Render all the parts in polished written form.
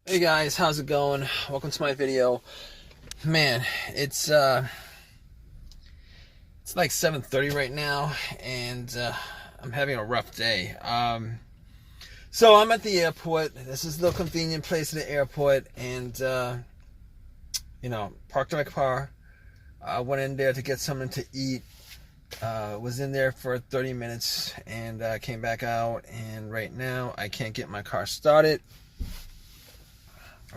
Hey guys, how's it going? Welcome to my video. Man, it's like 7:30 right now, and I'm having a rough day. So I'm at the airport. This is the convenient place at the airport, and parked my car. I went in there to get something to eat. Was in there for 30 minutes and came back out, and right now I can't get my car started.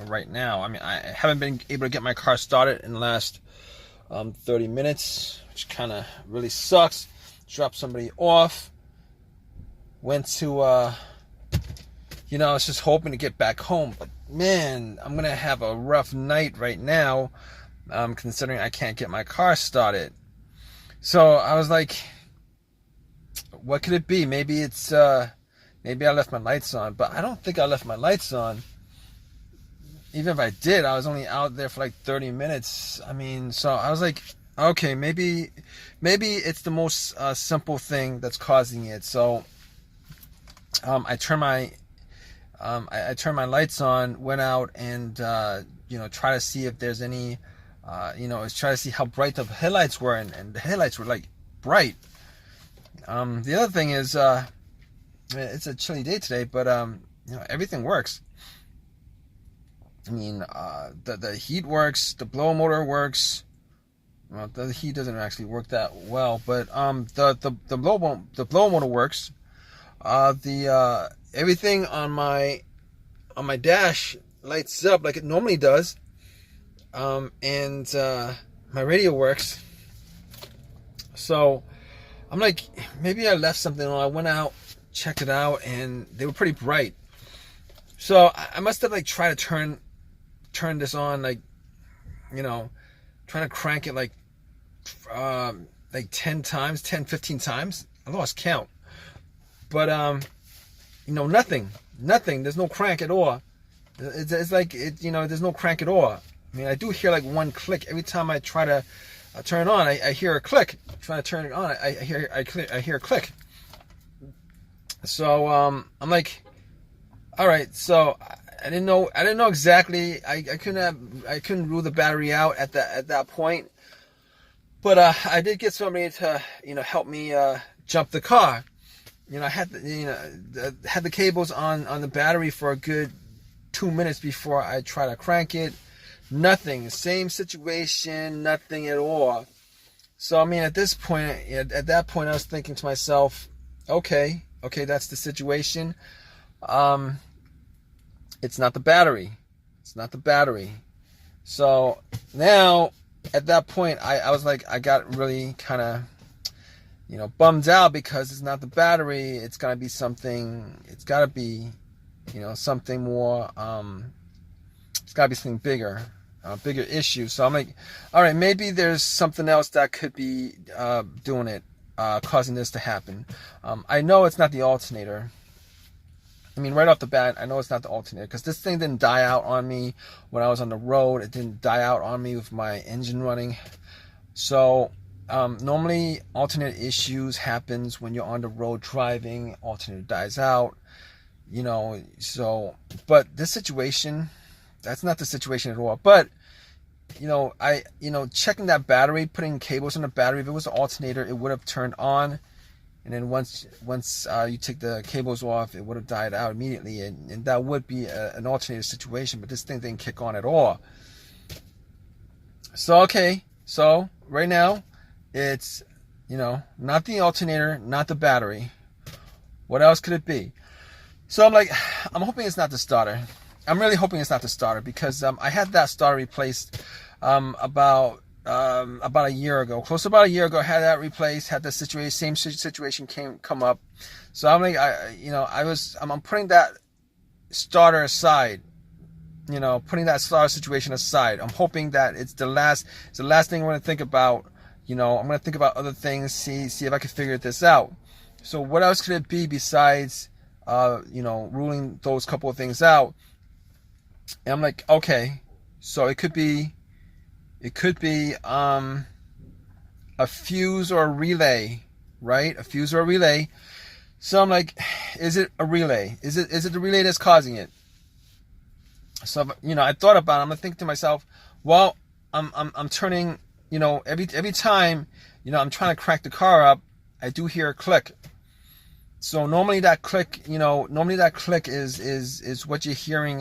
Right now, I mean, I haven't been able to get my car started in the last 30 minutes, which kind of really sucks. Dropped somebody off. Went to, I was just hoping to get back home, but man, I'm gonna have a rough night right now, considering I can't get my car started. So I was like, what could it be? Maybe it's, maybe I left my lights on, but I don't think I left my lights on. Even if I did, I was only out there for like 30 minutes. I mean, so I was like, okay, maybe it's the most simple thing that's causing it. So I turned my lights on, went out, and try to see if there's any, try to see how bright the headlights were, and the headlights were like bright. The other thing is, it's a chilly day today, but everything works. I mean, the heat works, the blower motor works. Well, the heat doesn't actually work that well, but the blower motor works. Everything on my dash lights up like it normally does, and my radio works. So I'm like, maybe I left something on. I went out, checked it out, and they were pretty bright. So I must have like tried to turn this on, like, trying to crank it like 10 times, 10, 15 times. I lost count. But, nothing. There's no crank at all. It's like, there's no crank at all. I mean, I do hear like one click. Every time I try to turn it on, I hear a click. Trying to turn it on, I hear a click. So, I'm like, all right, so I didn't know exactly. I couldn't rule the battery out at that point. But I did get somebody to help me jump the car. I had had the cables on the battery for a good 2 minutes before I try to crank it. Nothing. Same situation. Nothing at all. So I mean, at that point, I was thinking to myself, okay, that's the situation. It's not the battery. So now, at that point, I was like, I got really kind of, bummed out because it's not the battery. It's got to be something. It's got to be, something more. It's got to be something bigger, bigger issue. So I'm like, all right, maybe there's something else that could be doing it, causing this to happen. I know it's not the alternator. I mean, right off the bat, I know it's not the alternator because this thing didn't die out on me when I was on the road. It didn't die out on me with my engine running. So normally alternator issues happens when you're on the road driving. Alternator dies out, So, but this situation, that's not the situation at all. But checking that battery, putting cables on the battery. If it was an alternator, it would have turned on. And then once you take the cables off, it would have died out immediately, and that would be an alternator situation. But this thing didn't kick on at all. So so right now, it's not the alternator, not the battery. What else could it be? So I'm like, I'm hoping it's not the starter. I'm really hoping it's not the starter because I had that starter replaced about a year ago, close to about a year ago. I had that replaced, had the same situation come up. So I'm like, I'm putting that starter aside, putting that starter situation aside. I'm hoping that it's the last thing I'm going to think about. I'm going to think about other things, see if I can figure this out. So what else could it be besides, ruling those couple of things out? And I'm like, okay, so it could be a fuse or a relay, right? A fuse or a relay. So I'm like, is it a relay? Is it the relay that's causing it? So, you know, I thought about it. I'm thinking to myself, well, I'm turning, you know, every time, you know, I'm trying to crank the car up, I do hear a click. So normally that click, you know, is what you're hearing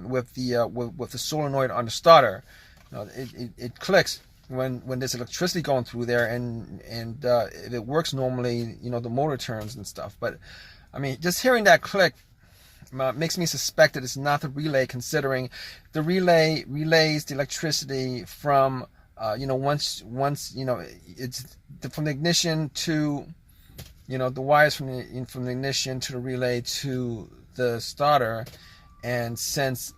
with the solenoid on the starter. You know, it clicks when there's electricity going through there, and if it works normally, you know, the motor turns and stuff. But I mean, just hearing that click makes me suspect that it's not the relay, considering the relay relays the electricity from you know, once you know, it's from the ignition to, you know, the wires from the ignition to the relay to the starter. And since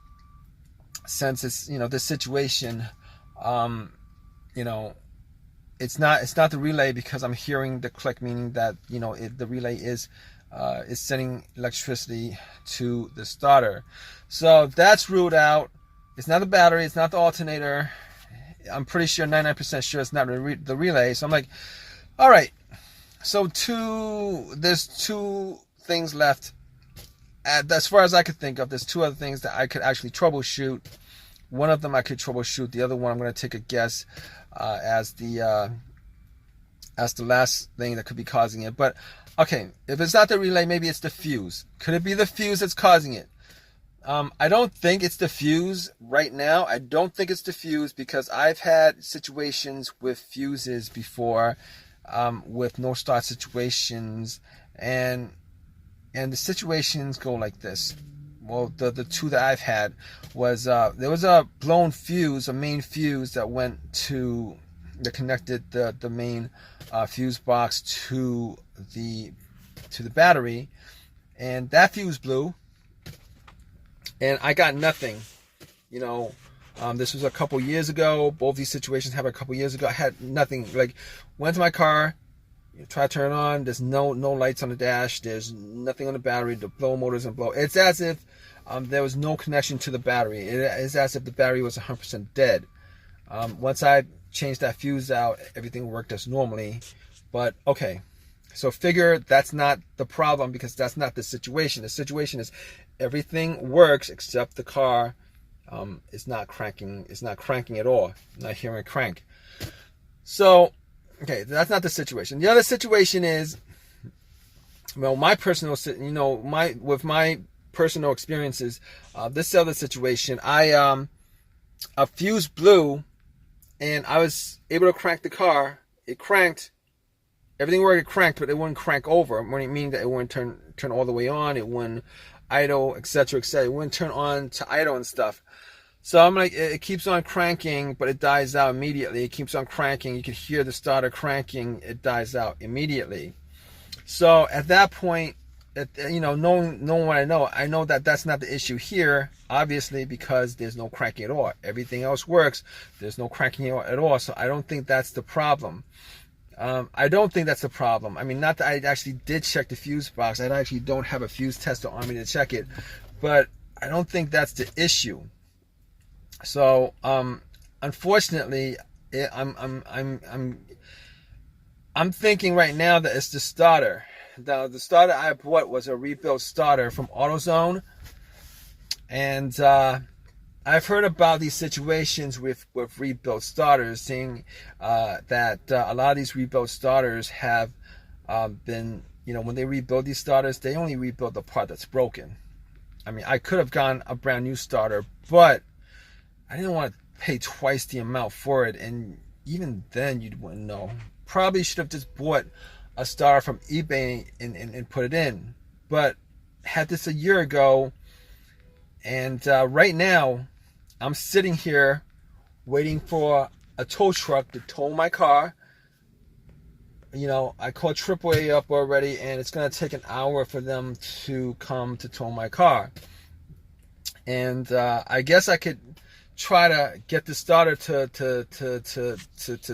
it's, you know, this situation, you know, it's not the relay, because I'm hearing the click, meaning that, you know, the relay is sending electricity to the starter. So that's ruled out. It's not the battery, it's not the alternator. I'm pretty sure, 99% sure it's not the relay. So I'm like, all right, so there's two things left. As far as I could think of, there's two other things that I could actually troubleshoot. One of them I could troubleshoot. The other one I'm going to take a guess as the last thing that could be causing it. But okay, if it's not the relay, maybe it's the fuse. Could it be the fuse that's causing it? I don't think it's the fuse right now. I don't think it's the fuse, because I've had situations with fuses before, with no start situations, and the situations go like this. Well, the two that I've had was there was a blown fuse, a main fuse that connected the main fuse box to the battery, and that fuse blew, and I got nothing. You know, this was a couple years ago. Both these situations happened a couple years ago. I had nothing. Like, went to my car, try to turn it on. There's no lights on the dash. There's nothing on the battery. The blow motor doesn't blow. It's as if there was no connection to the battery. It is as if the battery was 100% dead. Once I changed that fuse out, everything worked as normally. But okay, so figure that's not the problem, because that's not the situation. The situation is everything works except the car is not cranking. It's not cranking at all. I'm not hearing a crank. So okay, that's not the situation. The other situation is, well, my personal, you know, with my personal experiences, this other situation, a fuse blew, and I was able to crank the car. It cranked. Everything worked, it cranked, but it wouldn't crank over. Meaning that it wouldn't turn all the way on. It wouldn't idle, etc., etc. It wouldn't turn on to idle and stuff. So I'm like, it keeps on cranking, but it dies out immediately. It keeps on cranking. You can hear the starter cranking. It dies out immediately. So at that point, you know, knowing what I know that that's not the issue here, obviously, because there's no cranking at all. Everything else works. There's no cranking at all. So I don't think that's the problem. I don't think that's the problem. I mean, not that I actually did check the fuse box. I actually don't have a fuse tester on me to check it, but I don't think that's the issue. So, unfortunately, I'm thinking right now that it's the starter. The starter I bought was a rebuilt starter from AutoZone, and I've heard about these situations with rebuilt starters, saying that a lot of these rebuilt starters have been, you know, when they rebuild these starters, they only rebuild the part that's broken. I mean, I could have gotten a brand new starter, but I didn't want to pay twice the amount for it, and even then you wouldn't know. Probably should have just bought a starter from eBay and put it in. But had this a year ago, and right now I'm sitting here waiting for a tow truck to tow my car. You know, I called AAA up already, and it's going to take an hour for them to come to tow my car. And I guess I could try to get the starter to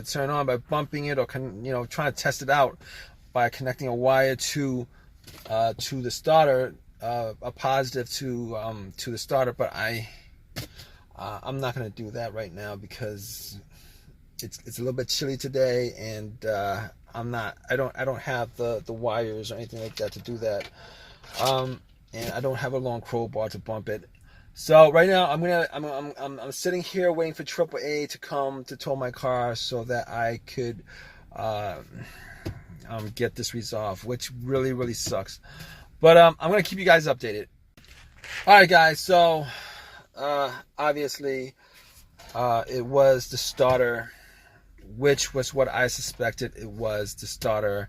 turn on by bumping it, or you know, trying to test it out by connecting a wire to the starter, a positive to the starter. But I'm not going to do that right now, because it's a little bit chilly today, and I don't have the wires or anything like that to do that, and I don't have a long crowbar to bump it. So right now I'm sitting here waiting for AAA to come to tow my car so that I could get this resolved, which really sucks. But I'm gonna keep you guys updated. All right, guys. So obviously it was the starter, which was what I suspected. It was the starter.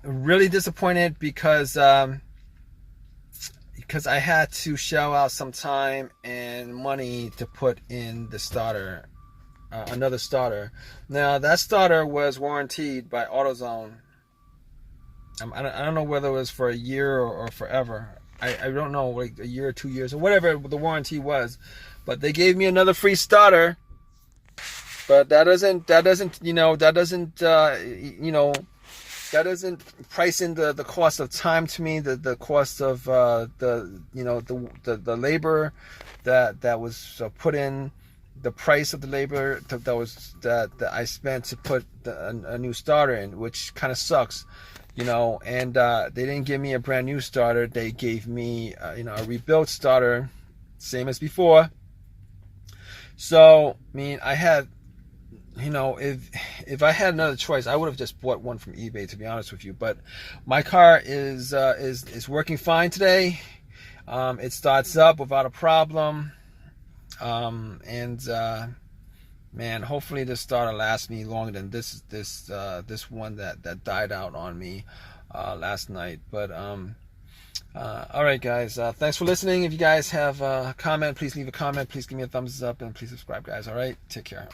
Really disappointed because I had to shell out some time and money to put in the starter, another starter. Now that starter was warranted by AutoZone. I don't know whether it was for a year or forever. I don't know, like a year or 2 years or whatever the warranty was, but they gave me another free starter. But that doesn't price in the cost of time to me, the cost of the labor that was put in, the price of the labor that I spent to put a new starter in, which kind of sucks, and they didn't give me a brand new starter. They gave me a rebuilt starter, same as before. So I mean, I had, if I had another choice, I would have just bought one from eBay, to be honest with you. But my car is working fine today. It starts up without a problem, man, hopefully this starter lasts me longer than this one that died out on me last night. But all right, guys, thanks for listening. If you guys have a comment, please leave a comment. Please give me a thumbs up, and please subscribe, guys. All right, take care.